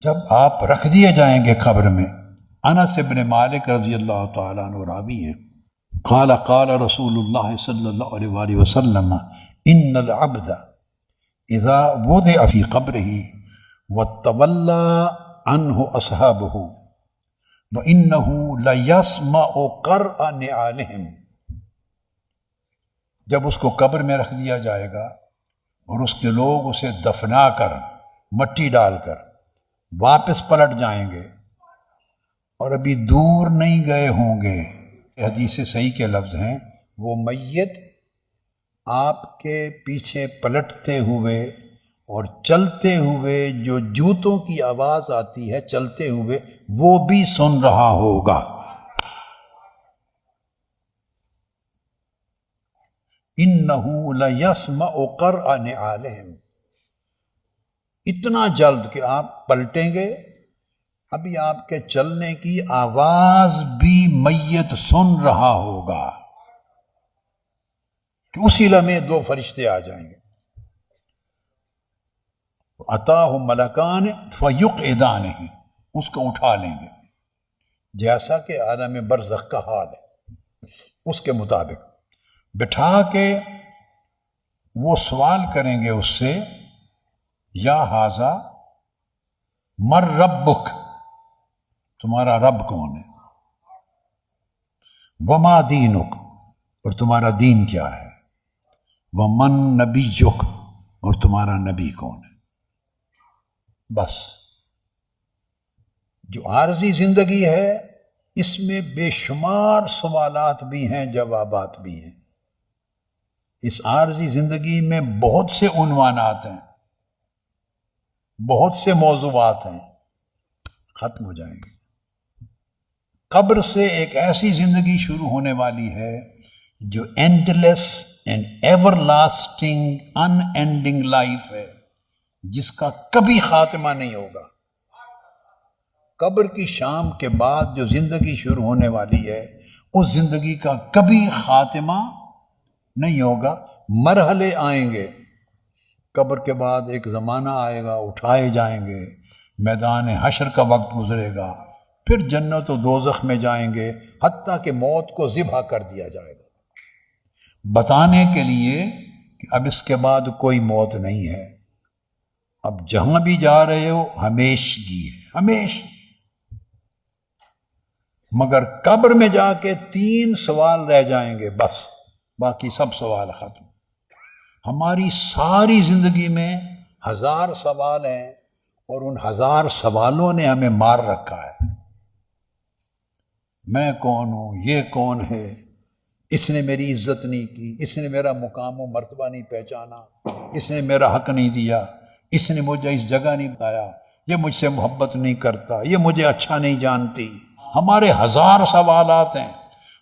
جب آپ رکھ دیے جائیں گے قبر میں، انس بن مالک رضی اللہ تعالیٰ عنہ راوی ہیں، قال قال رسول اللہ صلی اللہ علیہ وآلہ وسلم ان العبد اذا وضع فی قبرہ وتولى عنہ اصحابہ وانہ لیسمع قرع نعالہم، جب اس کو قبر میں رکھ دیا جائے گا اور اس کے لوگ اسے دفنا کر مٹی ڈال کر واپس پلٹ جائیں گے اور ابھی دور نہیں گئے ہوں گے، حدیث صحیح کے لفظ ہیں، وہ میت آپ کے پیچھے پلٹتے ہوئے اور چلتے ہوئے جو جوتوں کی آواز آتی ہے چلتے ہوئے وہ بھی سن رہا ہوگا۔ اِنَّهُ لَيَسْمَعُ قَرْعَ نِعَالِهِمْ، اتنا جلد کہ آپ پلٹیں گے، ابھی آپ کے چلنے کی آواز بھی میت سن رہا ہوگا کہ اسی لمحے دو فرشتے آ جائیں گے، عطاہ ملکان فیقعدانہ، اس کو اٹھا لیں گے جیسا کہ عالم برزخ کا حال ہے اس کے مطابق بٹھا کے وہ سوال کریں گے اس سے، یا ھذا مر ربک، تمہارا رب کون ہے، وما دینک، اور تمہارا دین کیا ہے، ومن نبیک، اور تمہارا نبی کون ہے۔ بس جو عارضی زندگی ہے اس میں بے شمار سوالات بھی ہیں، جوابات بھی ہیں، اس عارضی زندگی میں بہت سے عنوانات ہیں، بہت سے موضوعات ہیں، ختم ہو جائیں گے۔ قبر سے ایک ایسی زندگی شروع ہونے والی ہے جو and less and ever lasting in ending life ہے، جس کا کبھی خاتمہ نہیں ہوگا۔ قبر کی شام کے بعد جو زندگی شروع ہونے والی ہے اس زندگی کا کبھی خاتمہ نہیں ہوگا، مرحلے آئیں گے، قبر کے بعد ایک زمانہ آئے گا، اٹھائے جائیں گے، میدان حشر کا وقت گزرے گا، پھر جنت و دوزخ میں جائیں گے، حتیٰ کہ موت کو ذبح کر دیا جائے گا، بتانے کے لیے کہ اب اس کے بعد کوئی موت نہیں ہے، اب جہاں بھی جا رہے ہو ہمیشگی ہے، ہمیشہ۔ مگر قبر میں جا کے 3 سوال رہ جائیں گے، بس باقی سب سوال ختم۔ ہماری ساری زندگی میں 1000 سوال ہیں اور ان 1000 سوالوں نے ہمیں مار رکھا ہے۔ میں کون ہوں، یہ کون ہے، اس نے میری عزت نہیں کی، اس نے میرا مقام و مرتبہ نہیں پہچانا، اس نے میرا حق نہیں دیا، اس نے مجھے اس جگہ نہیں بتایا، یہ مجھ سے محبت نہیں کرتا، یہ مجھے اچھا نہیں جانتی۔ ہمارے 1000 سوالات ہیں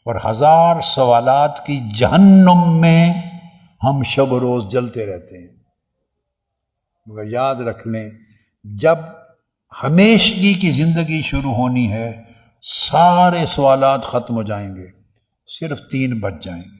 اور 1000 سوالات کی جہنم میں ہم شب و روز جلتے رہتے ہیں۔ مگر یاد رکھ لیں، جب ہمیشگی کی زندگی شروع ہونی ہے سارے سوالات ختم ہو جائیں گے، صرف 3 بچ جائیں گے۔